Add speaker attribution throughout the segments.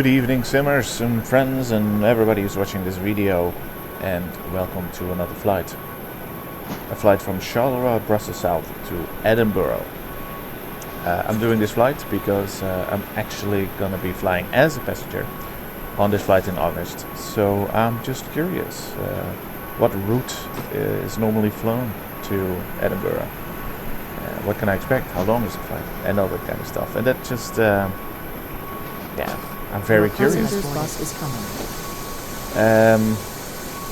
Speaker 1: Good evening, simmers and friends and everybody who's watching this video, and welcome to another flight. A flight from Charleroi, Brussels South to Edinburgh. I'm doing this flight because I'm actually gonna be flying as a passenger on this flight in August. So I'm just curious, what route is normally flown to Edinburgh? What can I expect? How long is the flight? And all that kind of stuff. And that just, yeah, I'm very curious.
Speaker 2: Bus is coming.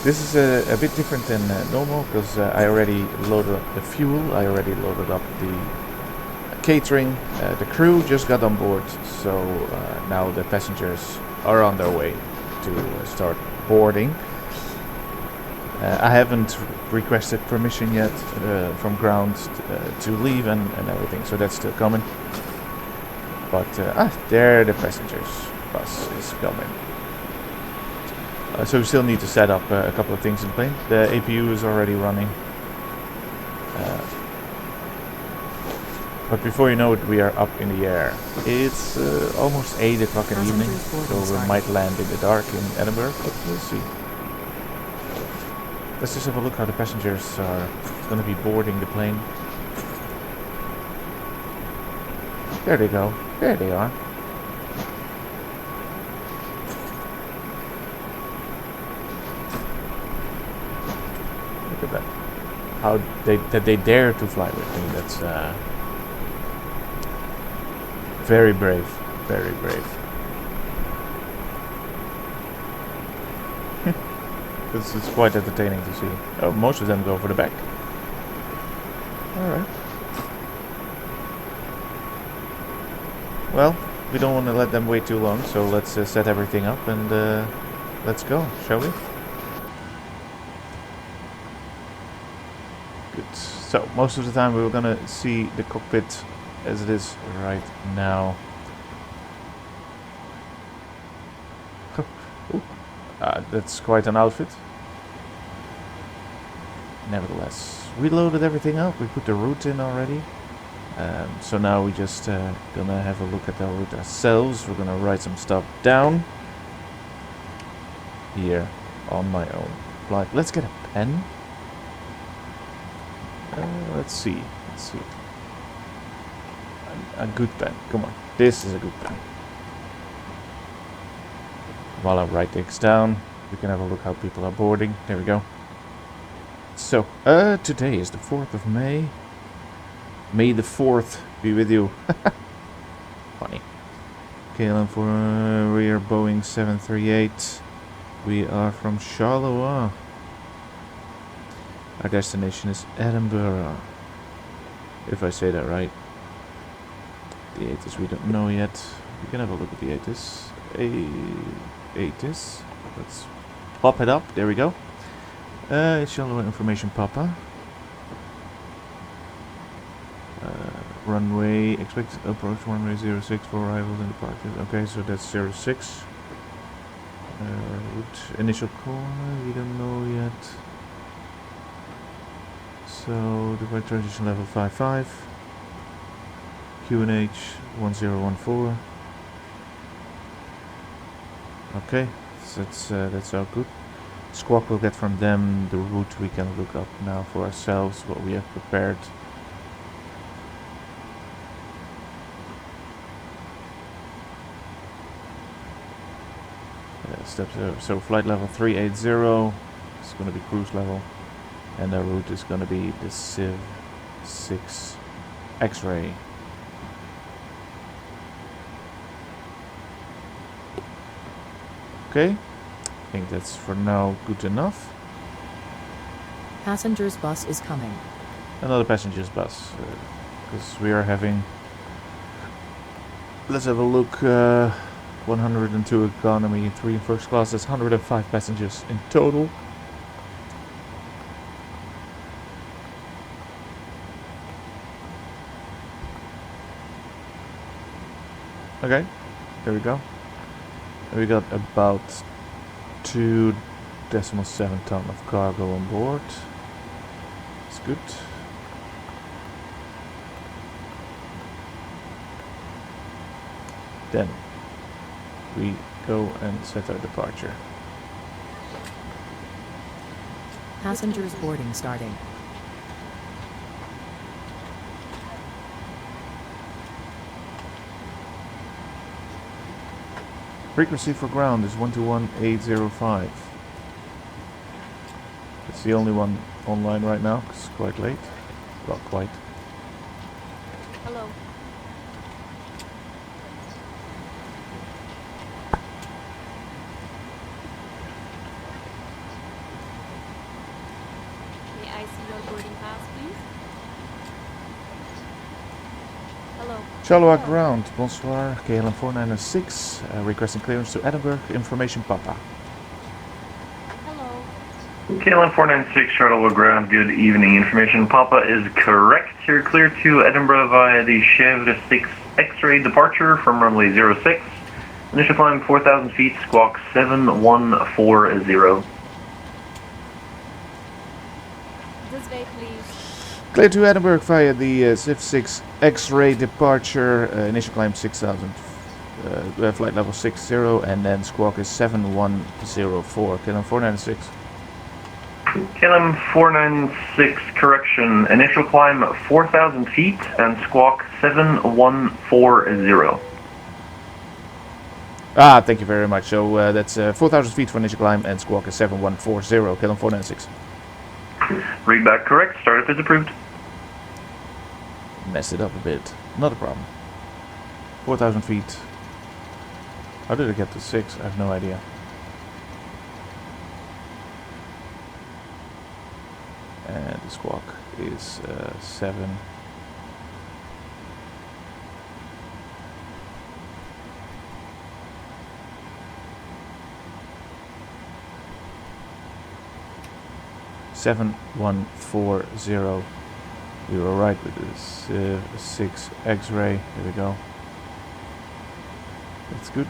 Speaker 1: This is a bit different than normal because I already loaded up the fuel. I already loaded up the catering. The crew just got on board, so now the passengers are on their way to start boarding. I haven't requested permission yet from ground to leave and everything, so that's still coming. But there the passengers bus is coming. So we still need to set up a couple of things in the plane. The APU is already running. But before you know it, we are up in the air. It's almost 8 o'clock in the evening, so we might land in the dark in Edinburgh, but we'll see. Let's just have a look how the passengers are going to be boarding the plane. There they go. There they are. Look at that. How they dare to fly with me. That's very brave. Very brave. This is quite entertaining to see. Oh, most of them go for the back. Alright. Well, we don't want to let them wait too long, so let's set everything up and let's go, shall we? Good. So, most of the time we were gonna see the cockpit as it is right now. That's quite an outfit. Nevertheless, we loaded everything up. We put the route in already. So now we just gonna have a look at the route ourselves. We're gonna write some stuff down here on my own flight. Let's get a pen. Let's see. A good pen. Come on. This is a good pen. While I write things down, we can have a look how people are boarding. There we go. So, today is the 4th of May. May the 4th be with you. Funny. KLM for rear Boeing 738. We are from Charleroi. Our destination is Edinburgh. If I say that right. The ATIS we don't know yet. We can have a look at the ATIS. ATIS. Let's pop it up. There we go. It's Charleroi information Papa. Runway, expected approach runway 06 for arrivals and departures. Okay, so that's 06. Route, initial call, we don't know yet. So, the transition level 55. QNH 1014. Okay, so that's all good. Squawk will get from them the route we can look up now for ourselves, what we have prepared. So flight level 380 is going to be cruise level, and the route is going to be the Civ 6 X-ray. Okay, I think that's for now good enough.
Speaker 2: Passengers bus is coming.
Speaker 1: Another passengers bus, because we are having. Let's have a look. 102 economy, 3 first class. That's 105 passengers in total. Okay, there we go. We got about 2.7 ton of cargo on board. It's good. Then we go and set our departure.
Speaker 2: Passengers boarding starting.
Speaker 1: Frequency for ground is 121805. It's the only one online right now, 'cause it's quite late. Well, quite.
Speaker 3: Hello. May I see your boarding pass, please? Hello.
Speaker 1: Charleroi ground, bonsoir, KLM 4906, requesting clearance to Edinburgh, information Papa.
Speaker 3: Hello.
Speaker 4: KLM 496 Charleroi ground, good evening. Information Papa is correct. You're clear to Edinburgh via the Chèvre 6 X-ray departure from runway 06. Initial climb 4,000 feet, squawk 7140.
Speaker 3: This way, please.
Speaker 1: Clear to Edinburgh via the CIF 6 X-ray departure, initial climb 6,000, flight level 60, and then squawk is 7104, KLM 496.
Speaker 4: KLM 496 correction, initial climb 4,000 feet and squawk 7140.
Speaker 1: Ah, thank you very much. So that's 4,000 feet for initial climb and squawk is 7140, KLM 496.
Speaker 4: Read back correct, startup is approved.
Speaker 1: Messed it up a bit. Not a problem. 4,000 feet. How did it get to 6? I have no idea. And the squawk is 7. (7140). We were right with this 6 X-ray. There we go. That's good.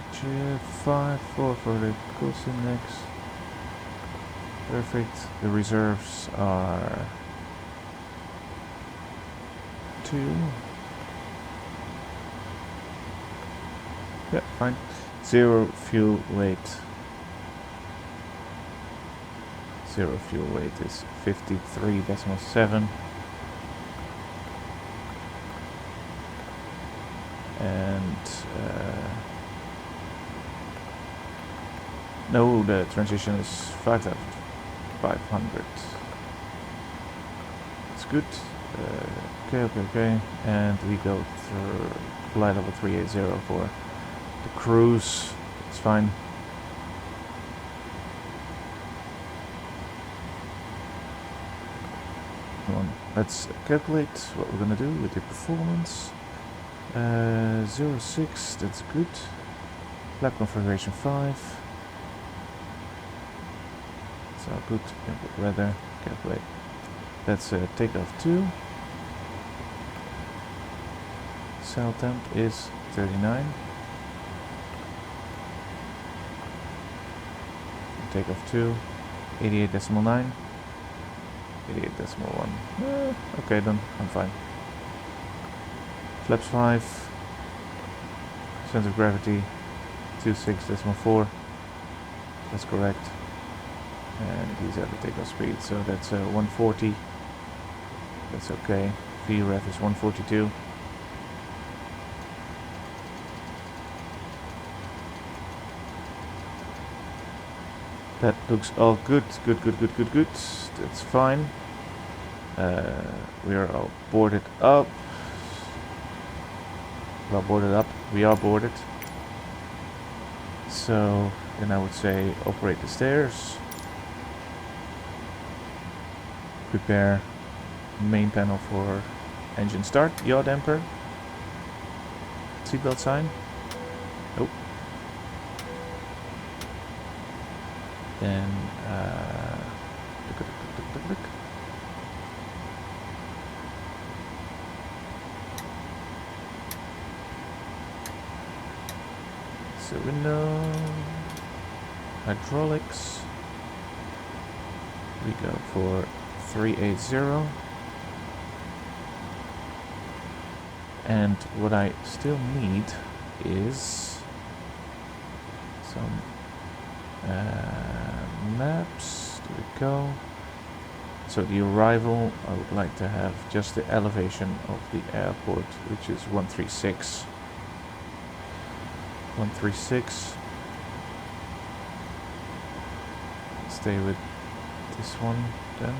Speaker 1: Departure 54 for the coast index. Perfect. The reserves are 2. Yeah, fine. 0 fuel weight. 0 fuel weight is 53.7. And no, the transition is 5,500. It's good. Okay. And we go through flight level 380 for the cruise. It's fine. Come on, let's calculate what we're gonna do with the performance. 06, that's good. Lap configuration 5. It's all good. Input weather, calculate. That's takeoff 2. Cell temp is 39. Takeoff 2, 88.9. 88.1. Okay then, I'm fine. Flaps 5. Center of gravity 26.4. That's correct. And these are the takeoff speed, so that's 140. That's okay. VREF is 142. That looks all good. Good. That's fine. We are all boarded up. Well, boarded up. We are boarded. So then I would say operate the stairs. Prepare main panel for engine start. Yaw damper. Seatbelt sign. Nope. Then look. So window, hydraulics, we go for 380. And what I still need is some maps. There we go. So the arrival, I would like to have just the elevation of the airport, which is 136. 136. Stay with this one then.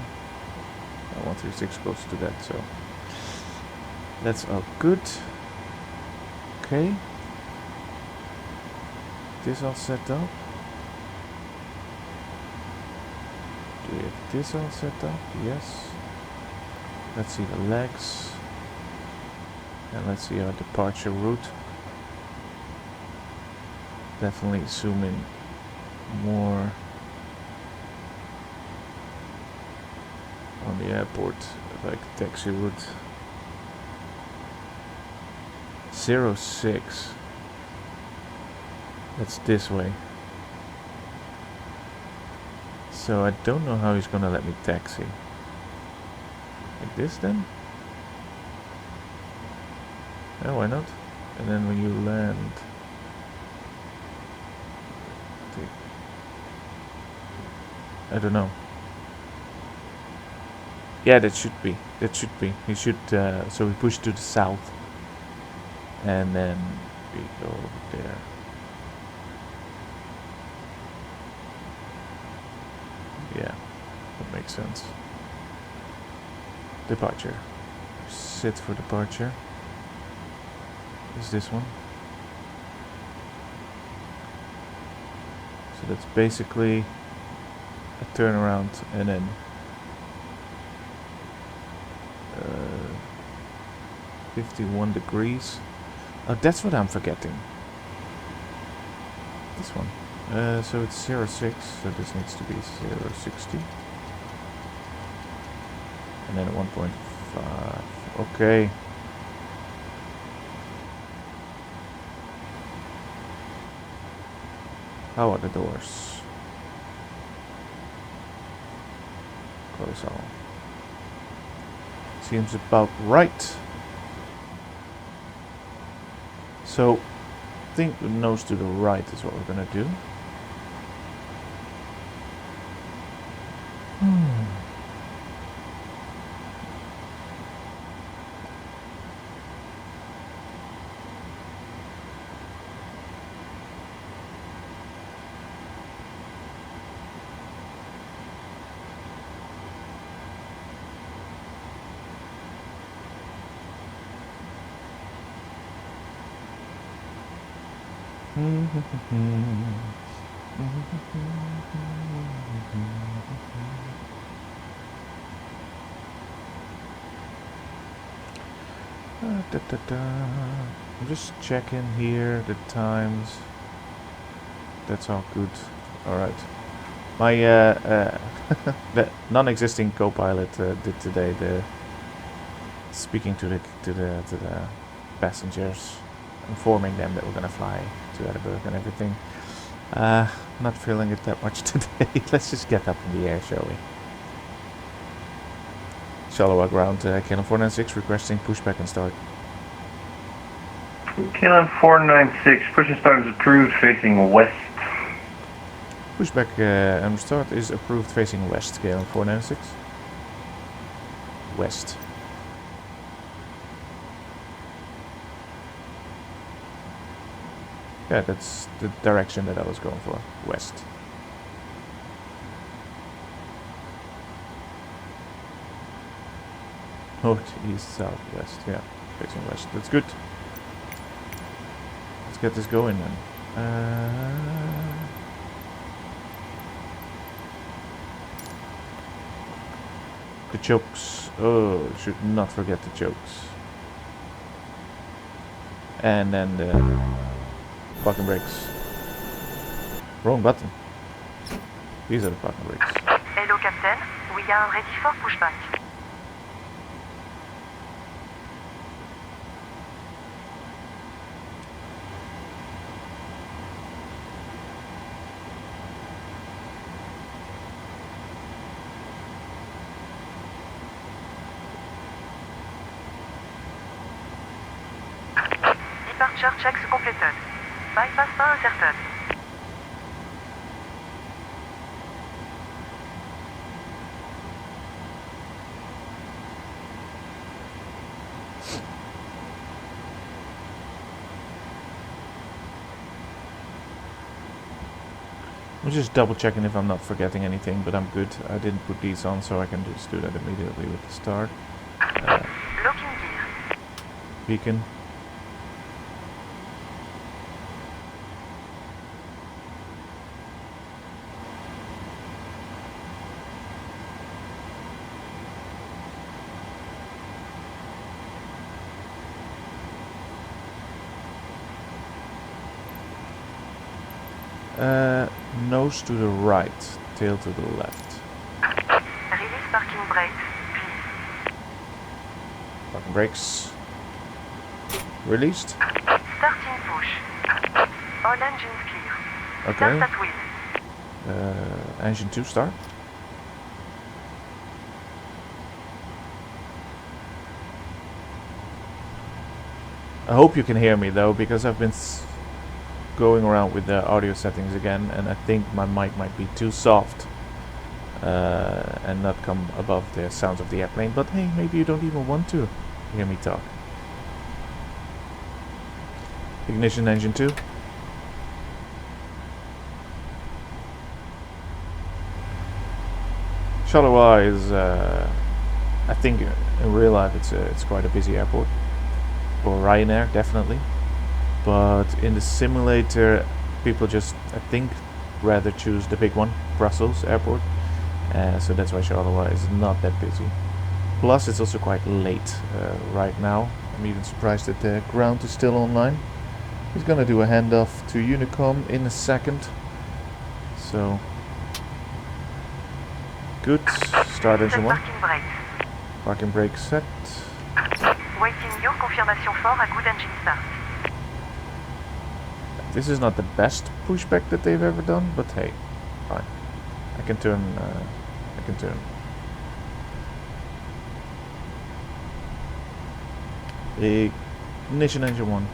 Speaker 1: 136 goes to that, so that's all good. Okay. This all set up. Do we have this all set up? Yes. Let's see the legs. And let's see our departure route. Definitely zoom in more on the airport, like taxi route. 06. That's this way. So I don't know how he's gonna let me taxi. Like this then? Oh, why not? And then when you land, I don't know. Yeah, that should be. That should be. He should. So we push to the south, and then we go over there. Yeah, that makes sense. Departure. Sit for departure. Is this one? So that's basically a turnaround and then 51 degrees. Oh, that's what I'm forgetting. This one. So it's 06, so this needs to be 060. And then 1.5. Okay. How are the doors? Close all. Seems about right. So, I think the nose to the right is what we're gonna do. I'm just checking here the times. That's all good. All right. My the non-existing co-pilot did today the speaking to the passengers, informing them that we're gonna fly to Edinburgh and everything. Not feeling it that much today. Let's just get up in the air, shall we? Charleroi ground, KLM 496 requesting pushback and start.
Speaker 4: KLM 496, push and start is approved facing west.
Speaker 1: Pushback and start is approved facing west, KLM 496. West. Yeah, that's the direction that I was going for. West. North, east, south, west. Yeah, facing west. That's good. Let's get this going then. The chokes. Oh, should not forget the chokes. And then the parking brakes. Wrong button. These are the parking brakes.
Speaker 5: Hello, Captain. We are ready for pushback. Char checks completed. Bypass pas inserted.
Speaker 1: I'm just double checking if I'm not forgetting anything, but I'm good. I didn't put these on, so I can just do that immediately with the start.
Speaker 5: Locking gear.
Speaker 1: Beacon. Nose to the right, tail to the left.
Speaker 5: Release parking brakes, please.
Speaker 1: Parking brakes. Released.
Speaker 5: Starting push. All engines clear.
Speaker 1: Okay.
Speaker 5: Start at wheel.
Speaker 1: Engine 2 start. I hope you can hear me though, because I've been going around with the audio settings again, and I think my mic might be too soft and not come above the sounds of the airplane. But hey, maybe you don't even want to hear me talk. Ignition, engine 2. Charleroi is, I think, in real life it's quite a busy airport for Ryanair, definitely. But in the simulator, people just, I think, rather choose the big one, Brussels airport. So that's why Charleroi is not that busy. Plus, it's also quite late right now. I'm even surprised that the ground is still online. He's gonna do a handoff to Unicom in a second. So, good. Start engine 1.
Speaker 5: Parking brakes.
Speaker 1: Parking brake set.
Speaker 5: Waiting your confirmation for a good engine start.
Speaker 1: This is not the best pushback that they've ever done, but hey, fine. I can turn. I can turn. Ignition, engine 1.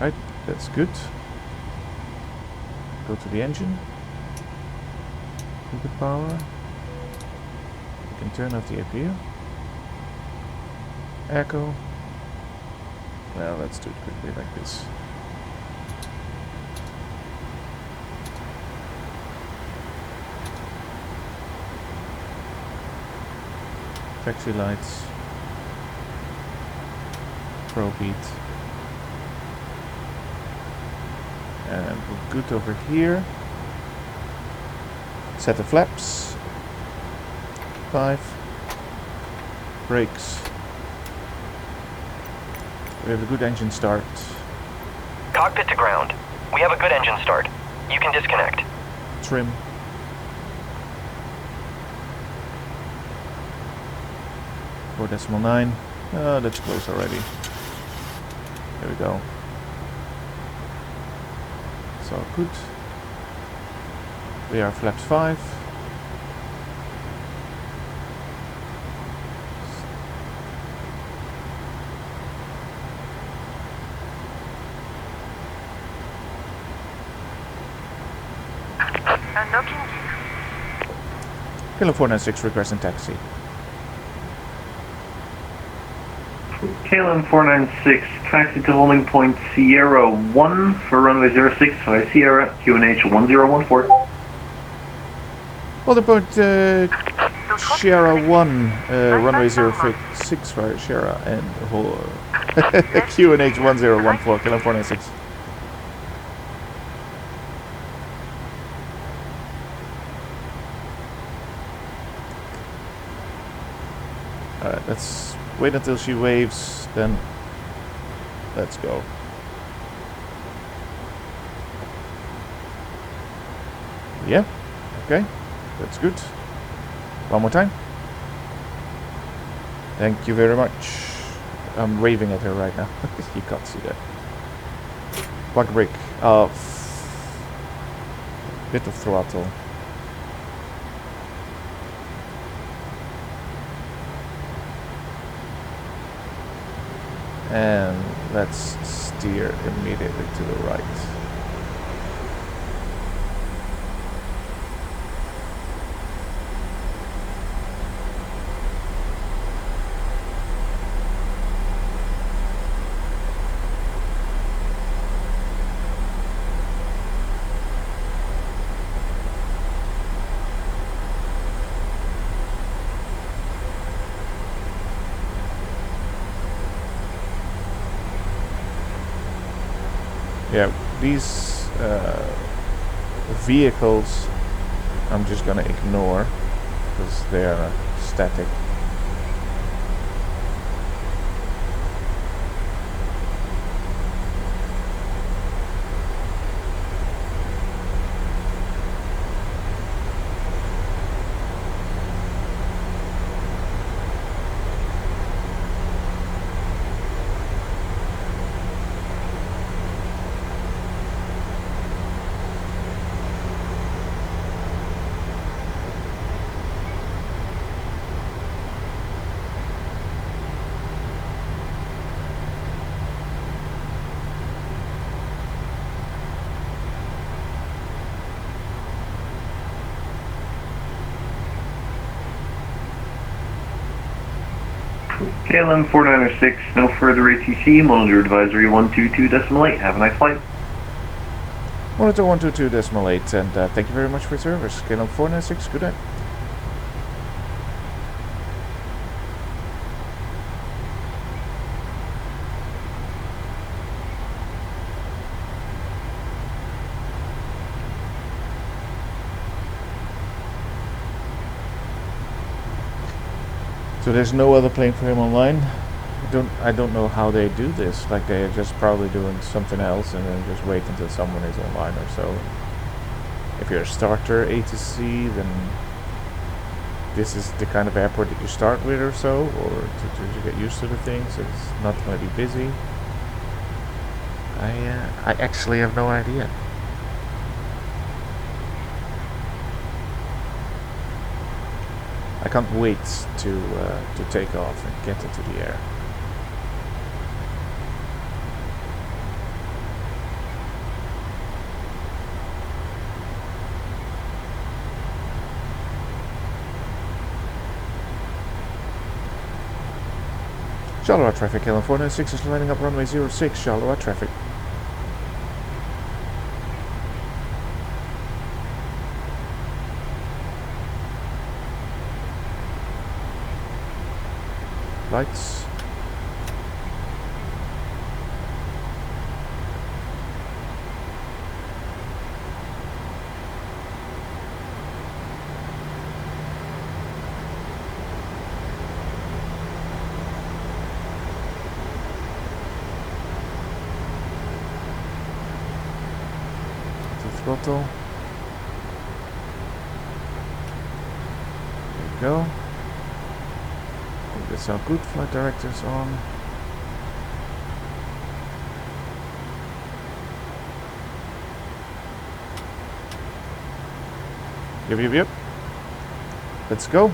Speaker 1: Right, that's good. Go to the engine. Input power. You can turn off the APU. Echo. Well, let's do it quickly like this. Taxi lights. Pro beat. And we're good over here. Set the flaps. 5. Brakes. We have a good engine start.
Speaker 6: Cockpit to ground. We have a good engine start. You can disconnect.
Speaker 1: Trim. Four 4.9. Oh, that's close already. There we go. So good. We are flaps 5.
Speaker 5: Unlocking gear.
Speaker 1: Kilo 496 requesting taxi.
Speaker 4: KLM 496, taxi to holding point Sierra 1 for runway 06 by Sierra, QNH 1014.
Speaker 1: Holding point Sierra 1, runway 06 for Sierra and QNH 1014, Kilo 496. Alright, let's wait until she waves, then let's go. Yeah, okay, that's good. One more time. Thank you very much. I'm waving at her right now. You can't see that. Plug brake. Bit of throttle. And let's steer immediately to the right. Yeah, these vehicles I'm just gonna ignore because they are static.
Speaker 4: KLM 496, no further ATC, monitor advisory 122.8. Have a nice flight.
Speaker 1: Monitor 122.8, and thank you very much for your service. KLM 496, good night. So there's no other plane for him online. I don't know how they do this. Like they're just probably doing something else and then just wait until someone is online or so. If you're a starter A to C, then this is the kind of airport that you start with or so, or to get used to the things. It's not going to be busy. I actually have no idea. I can't wait to take off and get into the air. Charleroi traffic, KLM 496 is lining up runway 06, Charleroi traffic. Lights. Throttle. There we go. That's our good flight directors on. Yep. Let's go.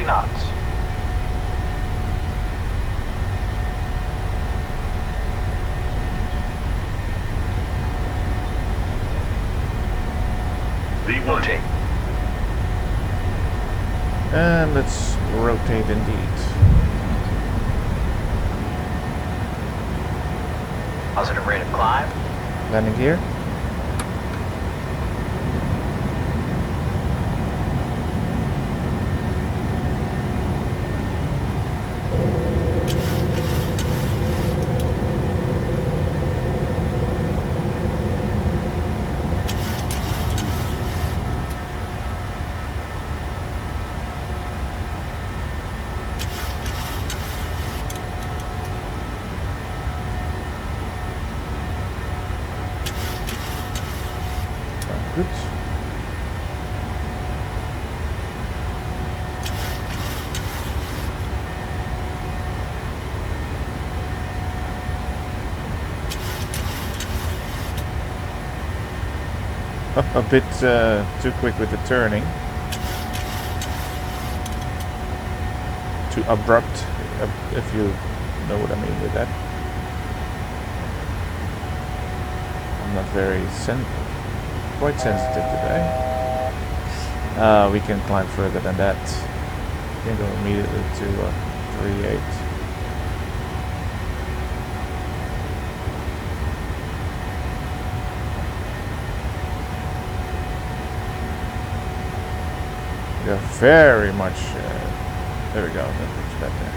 Speaker 6: knots.
Speaker 7: V1.
Speaker 1: And let's rotate indeed.
Speaker 6: Positive rate of climb.
Speaker 1: Landing gear. Good. A bit too quick with the turning. Too abrupt, if you know what I mean with that. I'm not very quite sensitive today. We can climb further than that. We can go immediately to 3.8. We are very much. There we go. That looks better.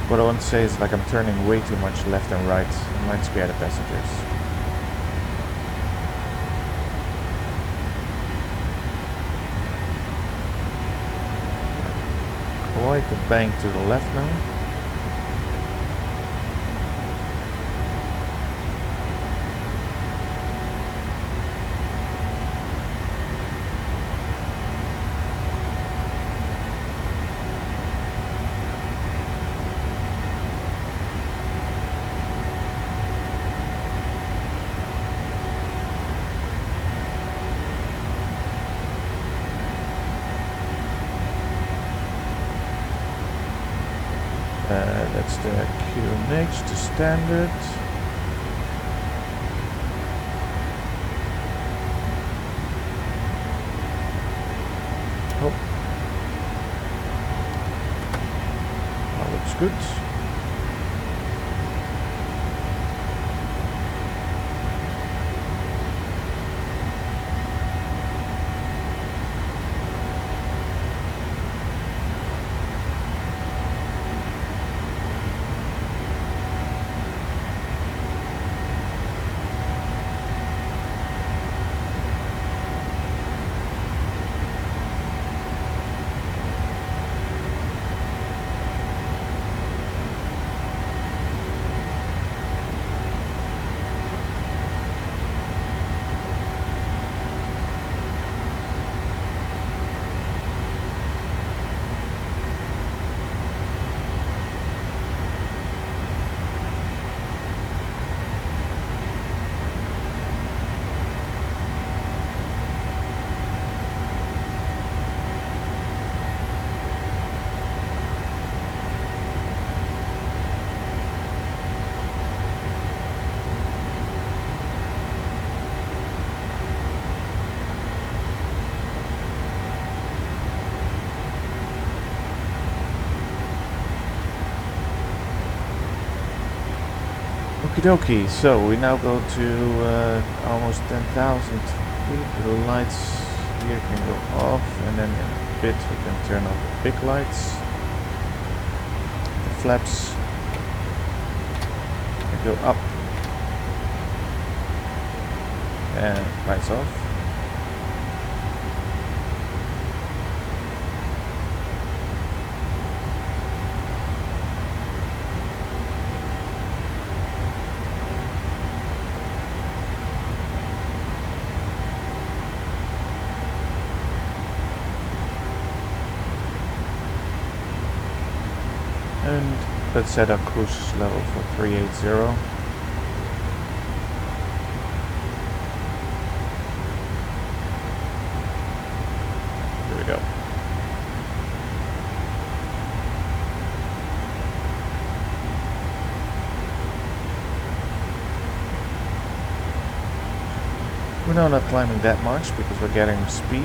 Speaker 1: What I want to say is, like, I'm turning way too much left and right. I might scare the passengers. Quite a bank to the left now. That's the QNH, the standard. Oh. That looks good. Okie dokie, so we now go to almost 10,000 feet. The lights here can go off, and then in a bit we can turn on the big lights. The flaps can go up and lights off. And let's set our cruise level for 380. Here we go. We're now not climbing that much because we're getting speed.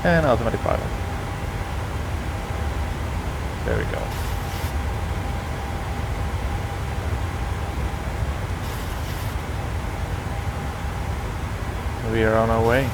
Speaker 1: And automatic pilot. There we go. We are on our way.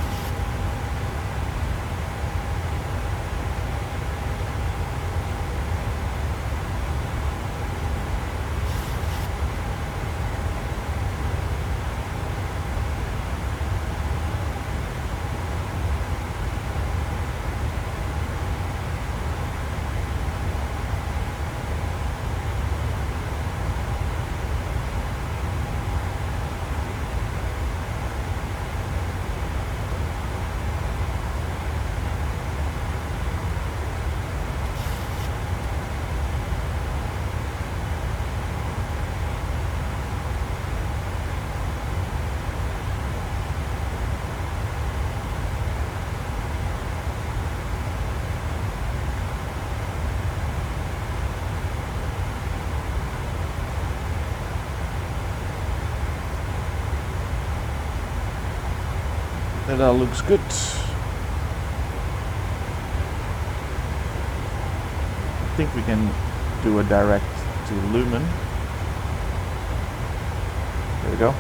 Speaker 1: That all looks good. I think we can do a direct to Lumen. There we go.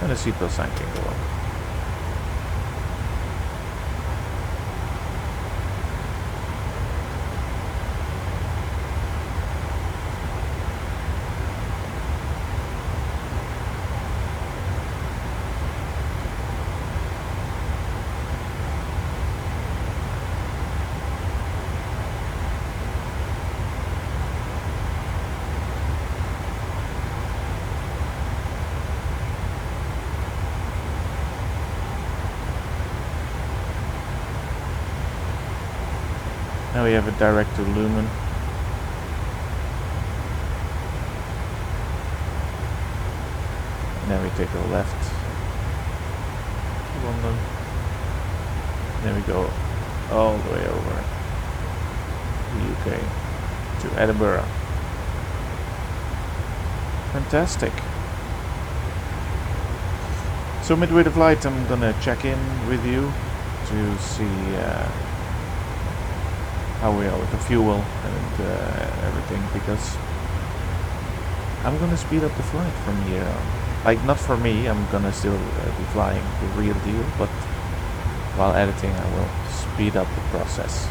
Speaker 1: And the seatbelt sign can go on. Now we have a direct to Lumen. And then we take a left to London. Then we go all the way over the UK to Edinburgh. Fantastic. So midway the flight I'm gonna check in with you to see how we are with the fuel and everything, because I'm gonna speed up the flight from here on. Like, not for me, I'm gonna still be flying the real deal, but while editing I will speed up the process.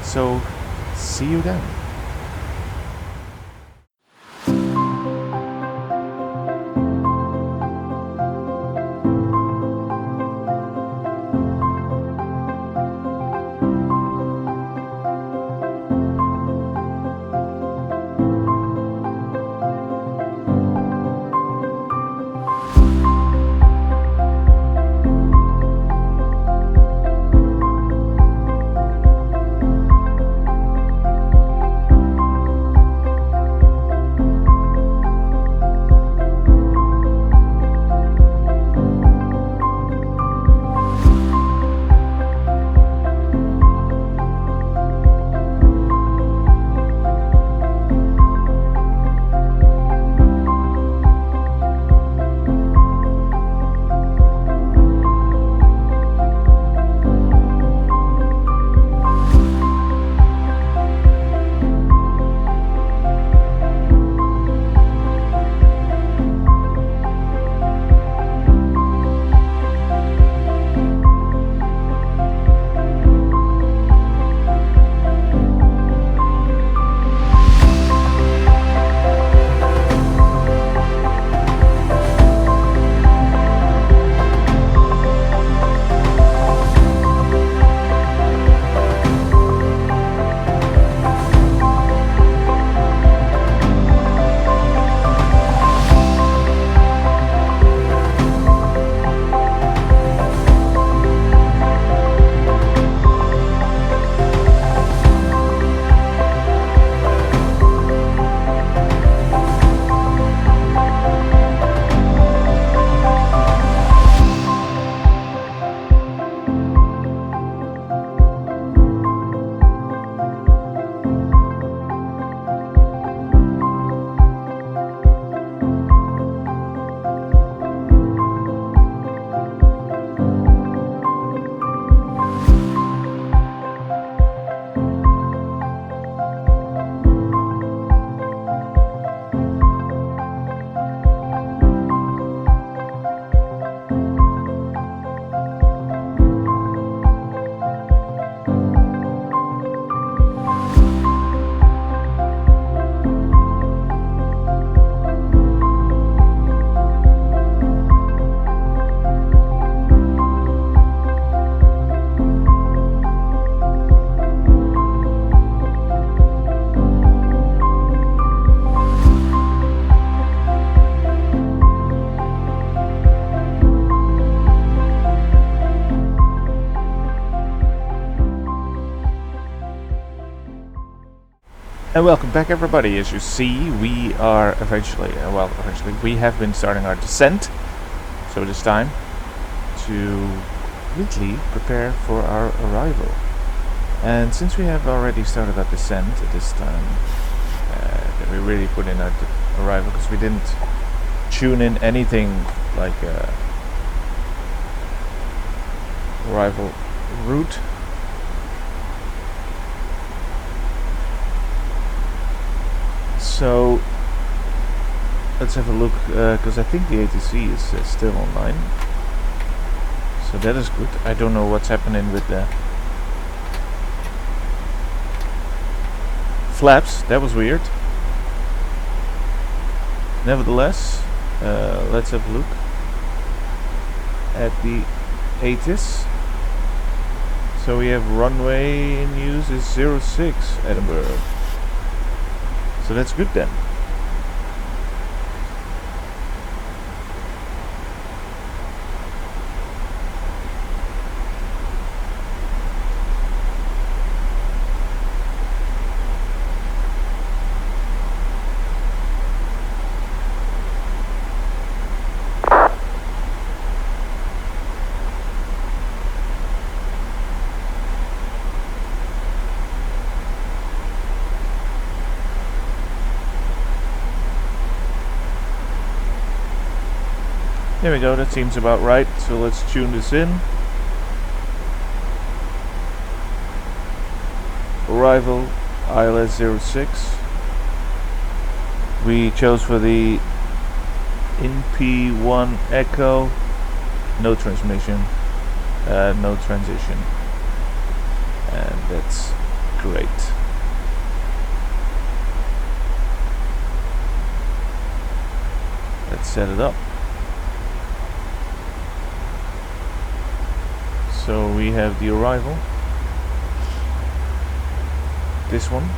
Speaker 1: So, see you then. And welcome back, everybody. As you see, we are eventually, we have been starting our descent. So it is time to completely prepare for our arrival. And since we have already started our descent, it is time that we really put in our arrival, because we didn't tune in anything like arrival route. So let's have a look, because I think the ATC is still online. So that is good. I don't know what's happening with the flaps. That was weird. Nevertheless, let's have a look at the ATIS. So we have runway in use is 06 Edinburgh. So that's good then. There we go, that seems about right. So let's tune this in. Arrival, ILS 06. We chose for the NP1 Echo. No transmission, no transition. And that's great. Let's set it up. So we have the arrival, this one,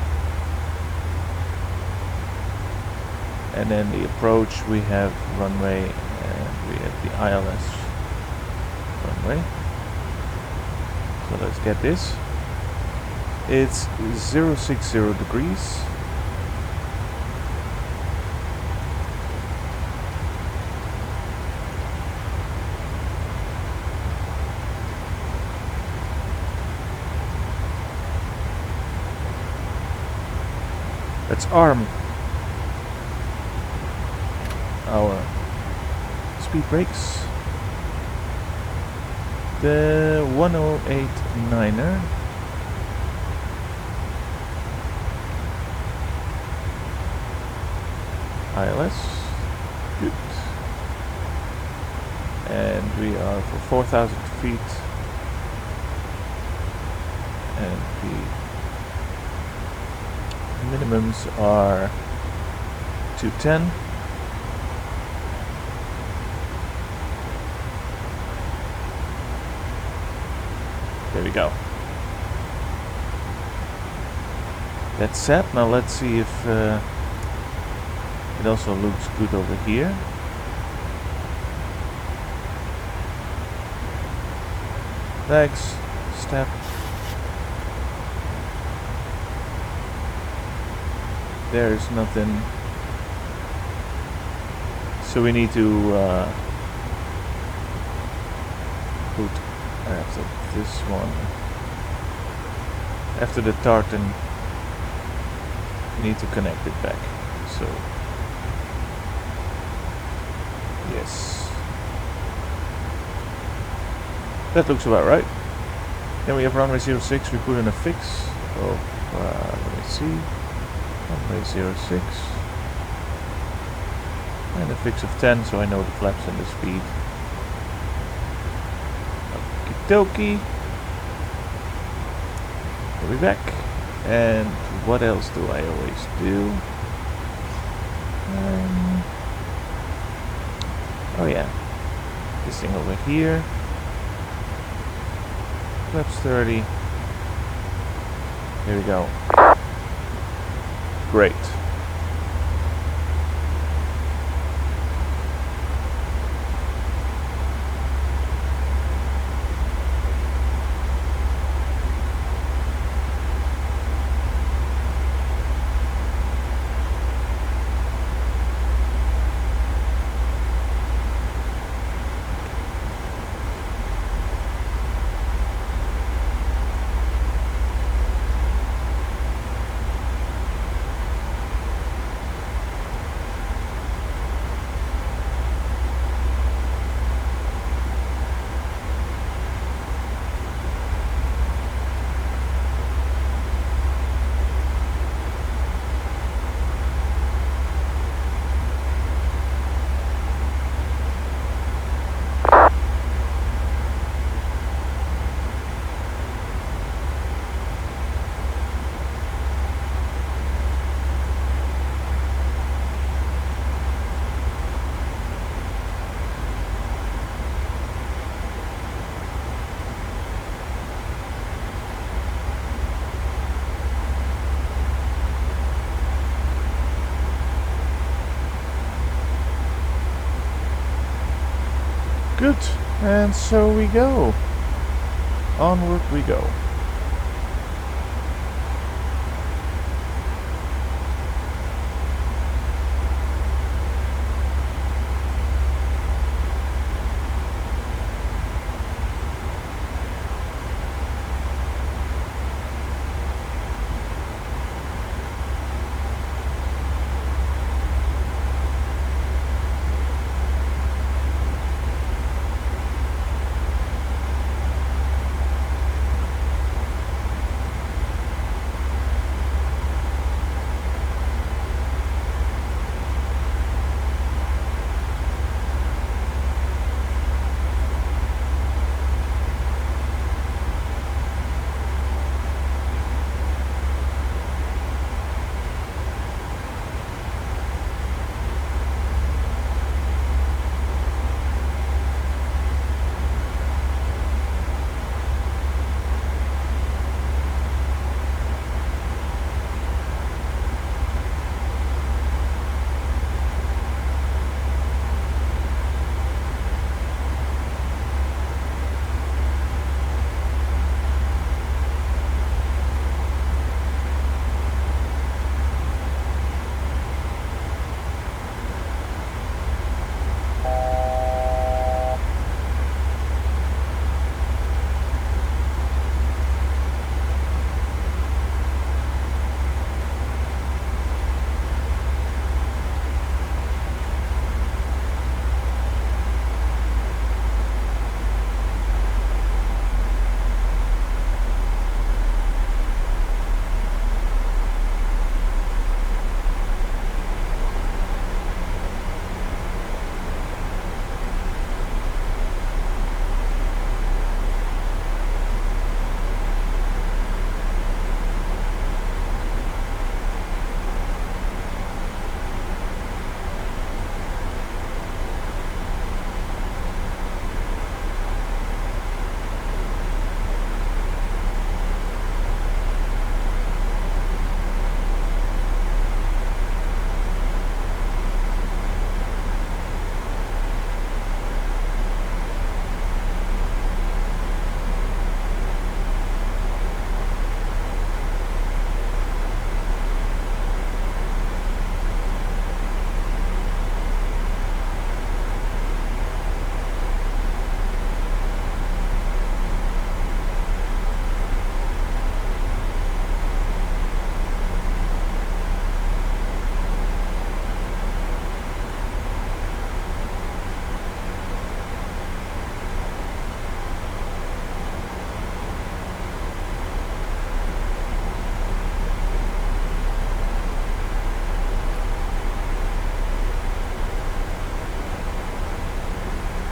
Speaker 1: and then the approach we have runway, and we have the ILS runway. So let's get this. It's 060 degrees. Let's arm our speed brakes. The 1089er. ILS. Good. And we are for 4,000 feet. And the minimums are 210. There we go. That's set. Now let's see if it also looks good over here. Legs, step. There's nothing, so we need to put after this one, after the tartan, we need to connect it back. So yes, that looks about right. Then we have runway 06. We put in a fix of let me see. Runway 06 and a fix of 10, so I know the flaps and the speed. Okie dokie. We'll be back. And what else do I always do? Oh yeah, this thing over here. Flaps 30. There we go. Great. Good, and so we go. Onward we go.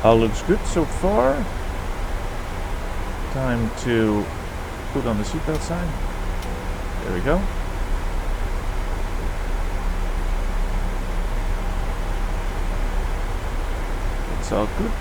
Speaker 1: All looks good so far. Time to put on the seatbelt sign. There we go. It's all good.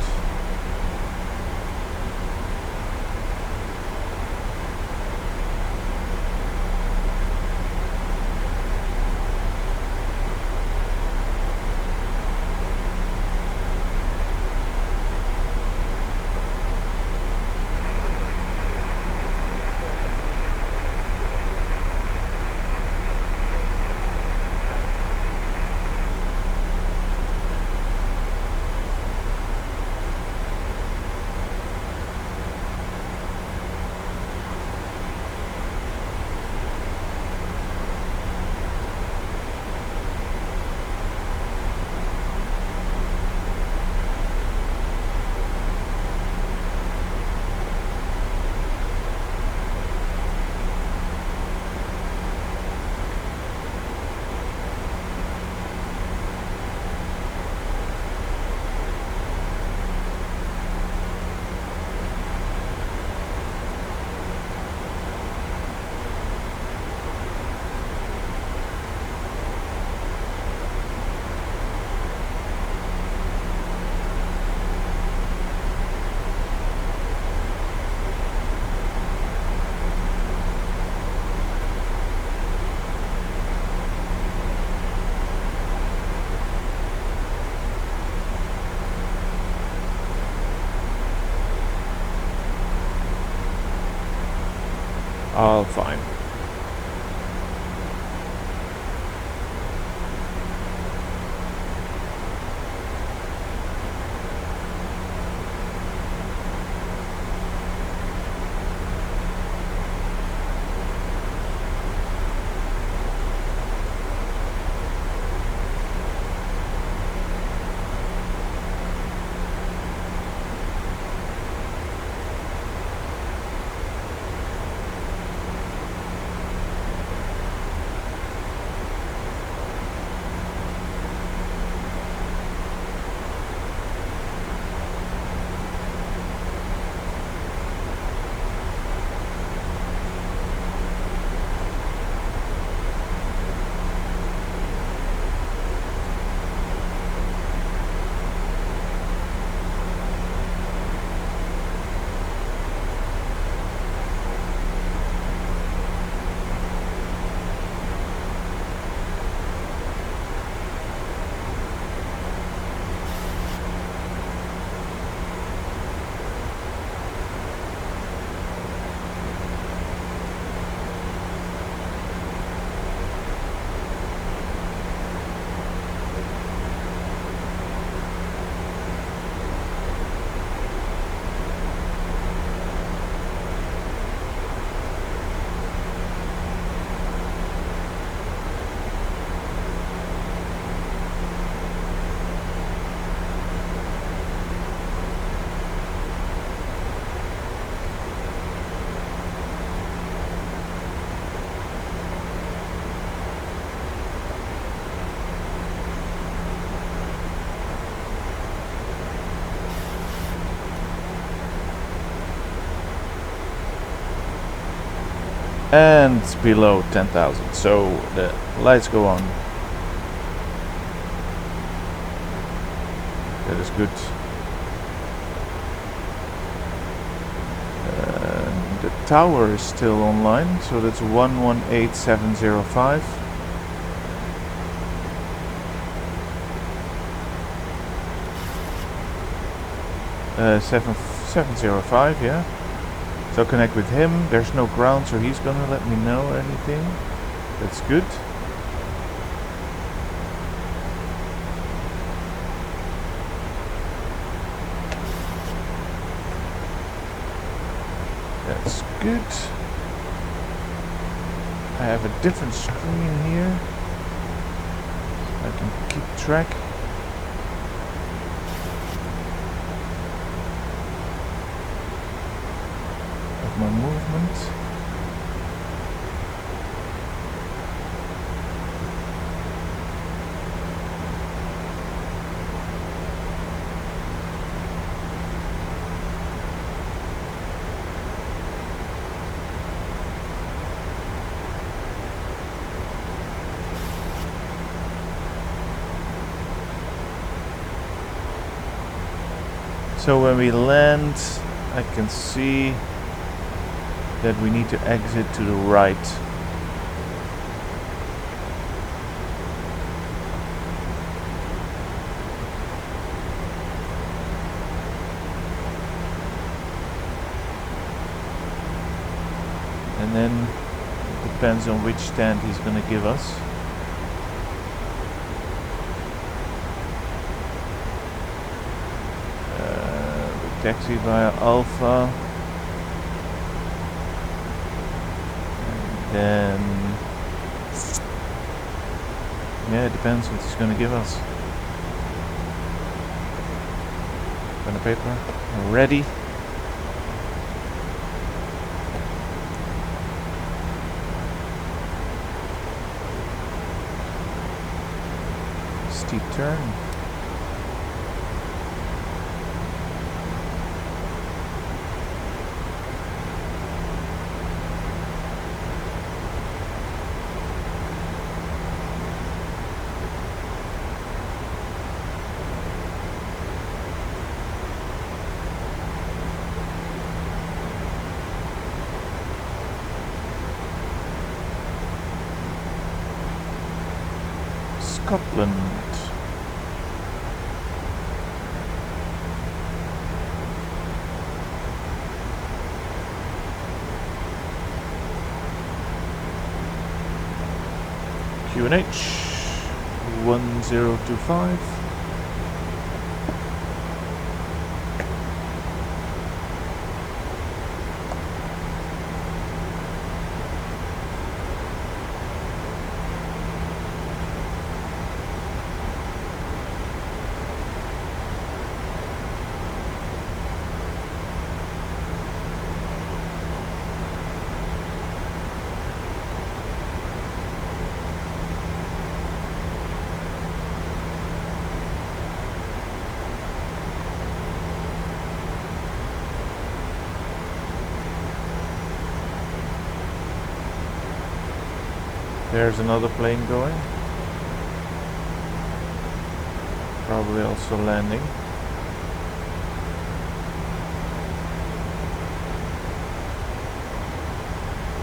Speaker 1: All fine. And it's below 10,000, so the lights go on. That is good. The tower is still online, so that's 118705. 705, yeah. So connect with him. There's no ground, so he's gonna let me know anything. That's good. That's good. I have a different screen here. I can keep track. My movement. So when we land, I can see that we need to exit to the right. And then it depends on which stand he's going to give us. We taxi via Alpha. Then, yeah, it depends what he's going to give us. Pen and paper, ready. Steep turn. Scotland. QNH 1025. There's another plane going. Probably also landing.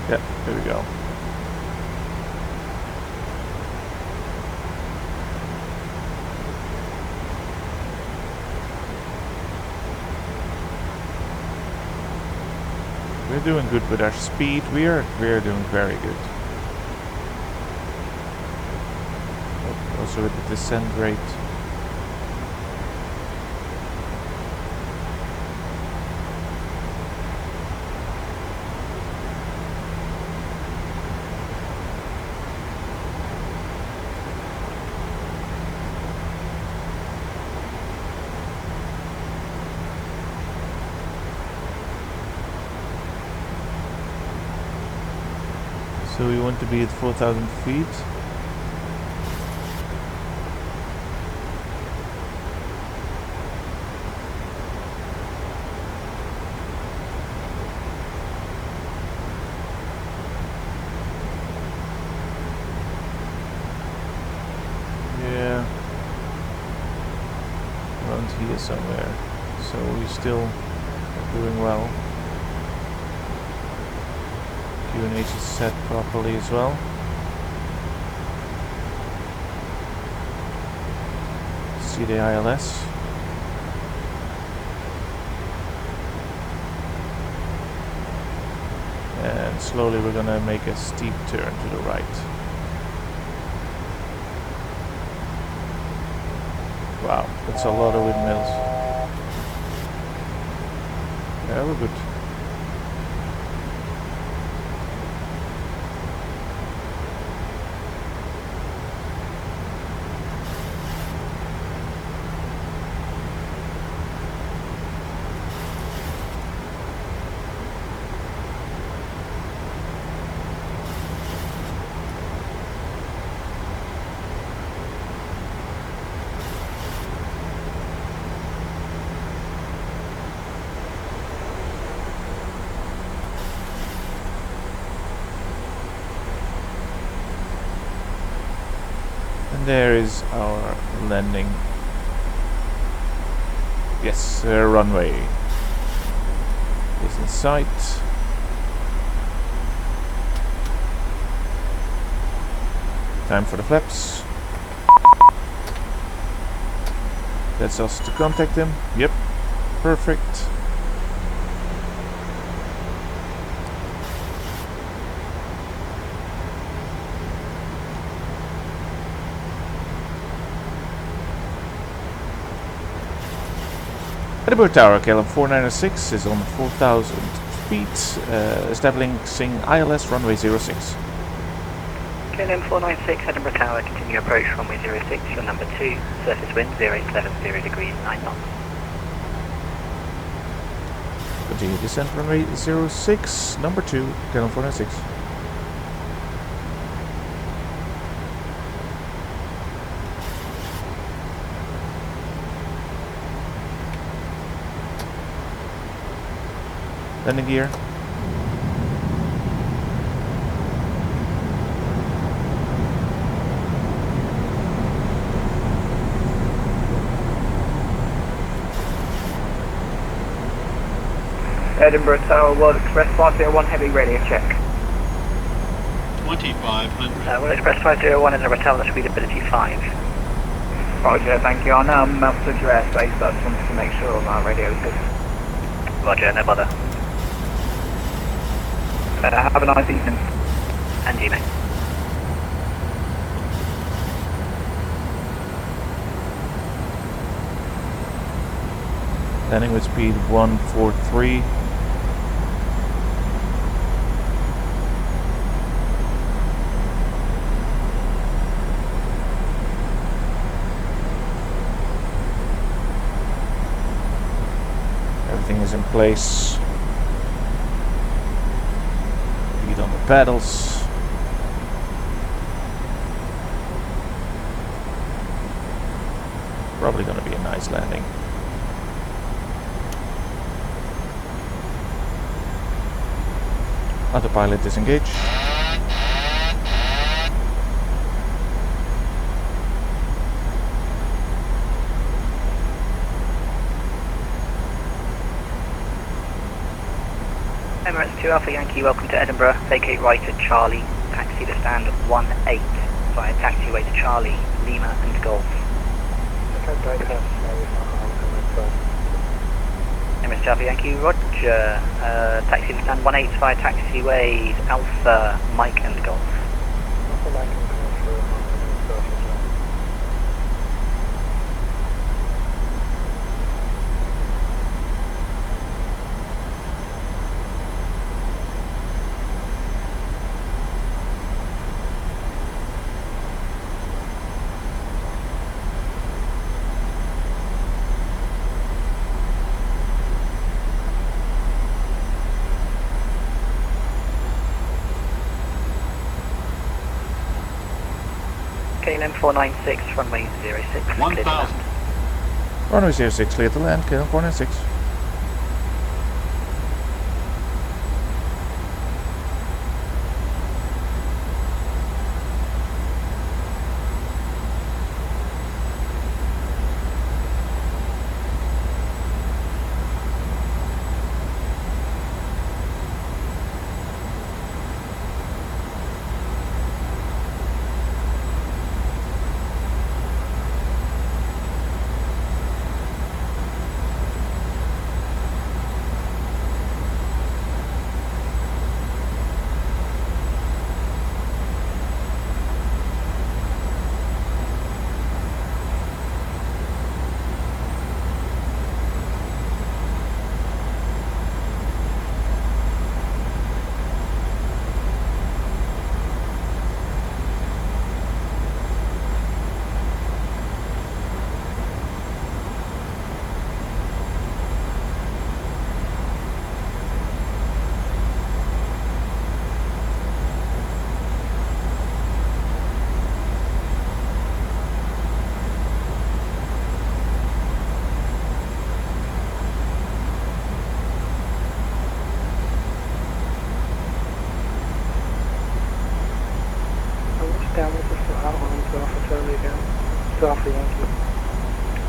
Speaker 1: Yeah, here we go. We're doing good with our speed. We're doing very good. Also with the descent rate. So we want to be at 4,000 feet. Yeah, around here somewhere. So we still are doing well. QNH is set properly as well. See the ILS. And slowly we're gonna make a steep turn to the right. Wow, that's a lot of windmills. Yeah, we're good. And there is our landing. Yes, runway is in sight. Time for the flaps. That's us to contact them. Yep, perfect. Edinburgh Tower, KLM 496 is on 4,000 feet, establishing ILS runway 06.
Speaker 7: KLM 496, Edinburgh Tower, continue approach runway 06, your number 2, surface wind 0870 degrees, 9 knots.
Speaker 1: Continue descent runway 06, number 2, KLM 496. Landing gear.
Speaker 7: Edinburgh Tower, World Express 501, heavy radio check.
Speaker 8: 2500.
Speaker 7: World Express 501, Edinburgh Tower, speedability 5. Roger, thank you. I'll now mount to your airspace, but I just wanted to make sure my radio is good. Roger, no bother. Have a nice evening. And you, mate.
Speaker 1: Landing with speed 143. Everything is in place. Feet on the pedals. Probably going to be a nice landing. Autopilot disengage.
Speaker 7: Emirates 2 Alpha Yankee, welcome to Edinburgh. Vacate right at Charlie. Taxi to stand 18 via taxiway to Charlie, Lima and Golf. Emirates 2 Alpha Yankee, roger. Taxi to stand 18 via taxiways Alpha, Mike and Golf. KLM 496, runway 06.
Speaker 8: 1000.
Speaker 1: Runway 06, clear to land, KLM 496.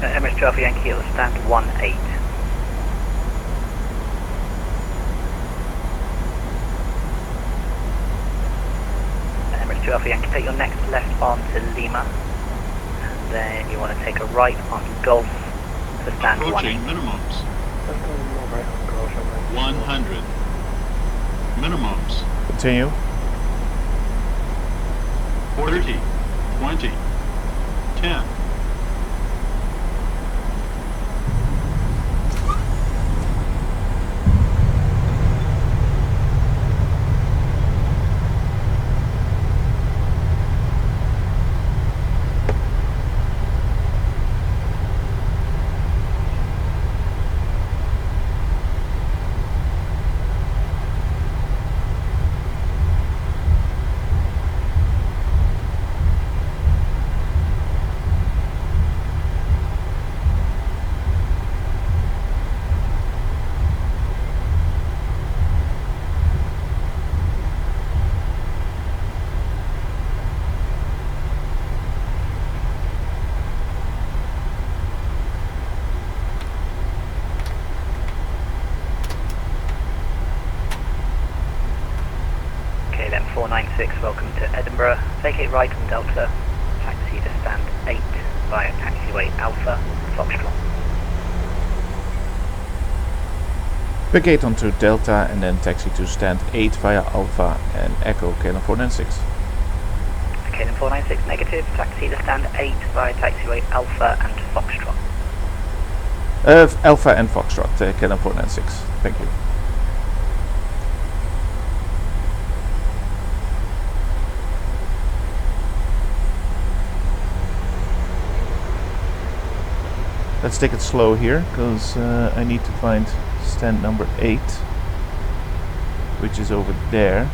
Speaker 7: Emirates 2 Alpha Yankee, it will stand 18. Emirates 2 Alpha Yankee, take your next left on to Lima, and then you want to take a right on Golf to stand
Speaker 8: Approaching
Speaker 7: 18.
Speaker 8: minimums. 100. Minimums.
Speaker 1: Continue.
Speaker 8: 30. 20. 10.
Speaker 7: KLM 496, welcome to Edinburgh. Vacate right on Delta. Taxi to stand 8 via taxiway Alpha, Foxtrot.
Speaker 1: Vacate onto Delta and then taxi to stand 8 via Alpha and Echo KLM 496.
Speaker 7: KLM 496, negative. Taxi to stand 8 via taxiway Alpha and Foxtrot.
Speaker 1: Alpha and Foxtrot, Cannon 496. Thank you. Let's take it slow here, because I need to find stand number 8, which is over there.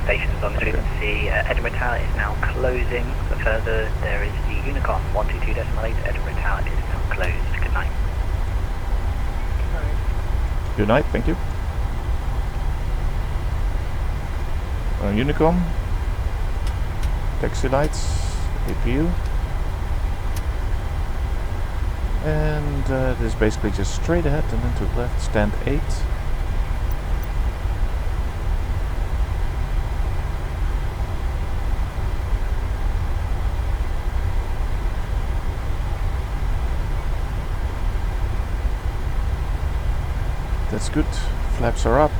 Speaker 7: Stations on the street and see Edinburgh Tower is now closing. So further, there is the Unicom 122.8. Edinburgh Tower is now closed. Good night.
Speaker 1: Good night, thank you. Unicom. Taxi lights. APU. And this is basically just straight ahead and then to the left, stand 8. That's good. Flaps are up.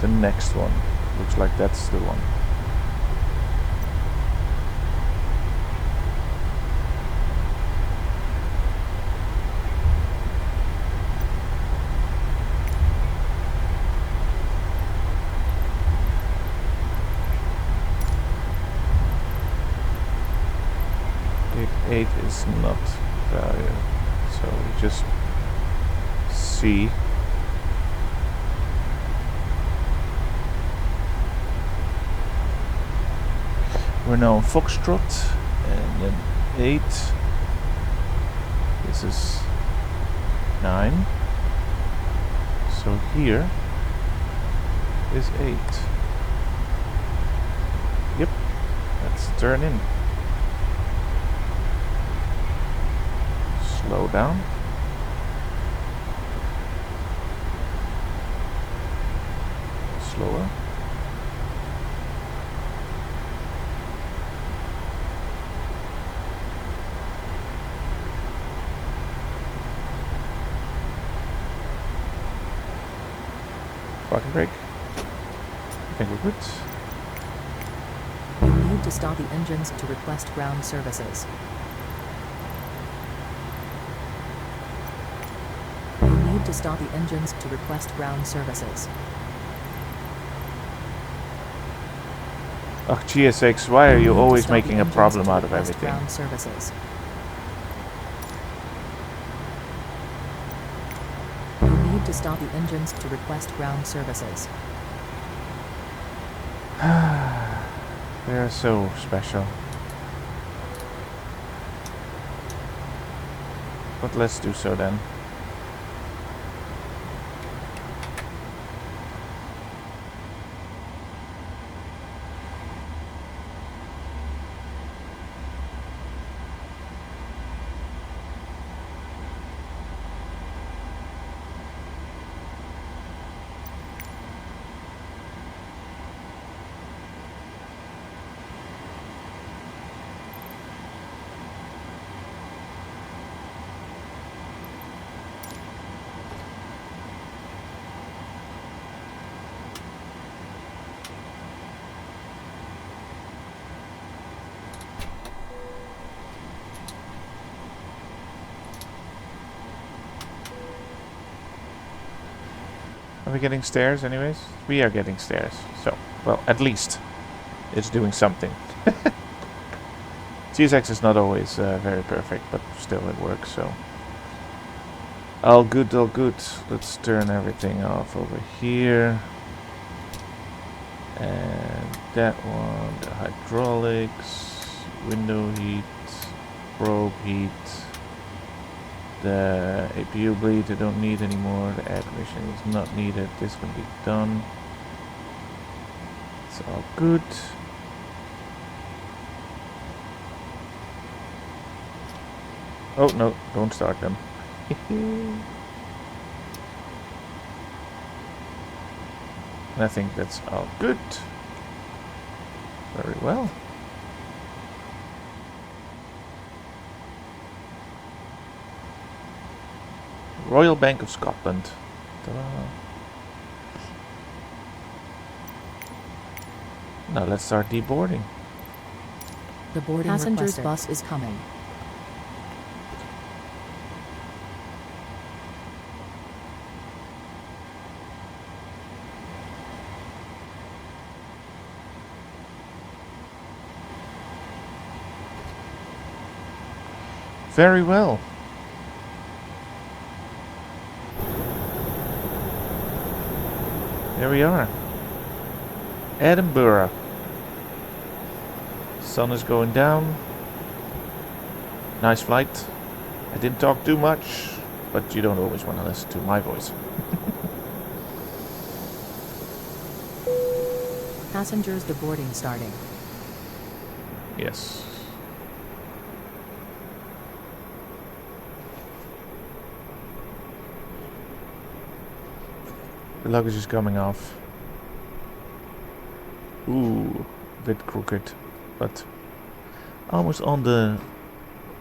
Speaker 1: The next one looks like that's the one. Gate 8 is not value, so we just see. We're now on Foxtrot, and then 8. This is 9. So here is 8. Yep, let's turn in. Slow down. Slower. Parking brake. I think we're good.
Speaker 2: You need to stop the engines to request ground services. You need to stop the engines to request ground services.
Speaker 1: Ugh, GSX, why are you
Speaker 2: need to
Speaker 1: always
Speaker 2: stop the
Speaker 1: making a
Speaker 2: engines
Speaker 1: problem
Speaker 2: to
Speaker 1: out of
Speaker 2: request
Speaker 1: everything?
Speaker 2: Ground services. You need to stop the engines to request ground services.
Speaker 1: They're so special. But let's do so then. Are we getting stairs anyways? We are getting stairs. So, well, at least it's doing something. GSX is not always very perfect, but still it works, so. All good, all good. Let's turn everything off over here. And that one, the hydraulics, window heat, probe heat. The APU bleed I don't need anymore. The air conditioning is not needed. This can be done. It's all good. Oh no, don't start them. And I think that's all good. Very well. Royal Bank of Scotland. Ta-da. Now let's start deboarding.
Speaker 2: The boarding passengers bus is coming.
Speaker 1: Very well. Here we are. Edinburgh. Sun is going down. Nice flight. I didn't talk too much, but you don't always want to listen to my voice.
Speaker 2: Passengers deboarding starting.
Speaker 1: Yes. The luggage is coming off. Ooh, a bit crooked, but almost on the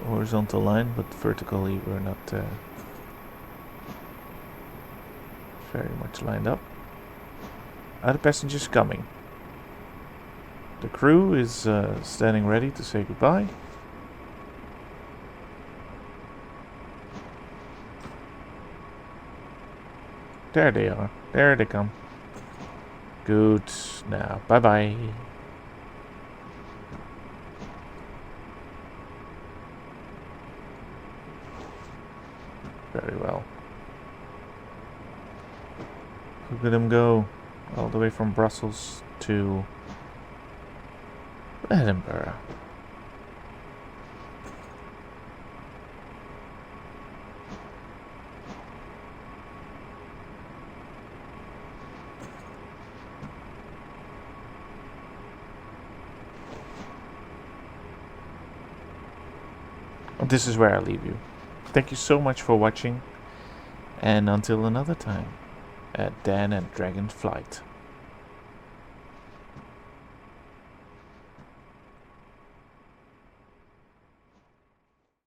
Speaker 1: horizontal line, but vertically we're not very much lined up. Are the passengers coming? The crew is standing ready to say goodbye. There they are. There they come. Good. Now, bye-bye. Very well. Look at them go. All the way from Brussels to Edinburgh. This is where I leave you. Thank you so much for watching, and until another time, at Dan and Dragon Flight.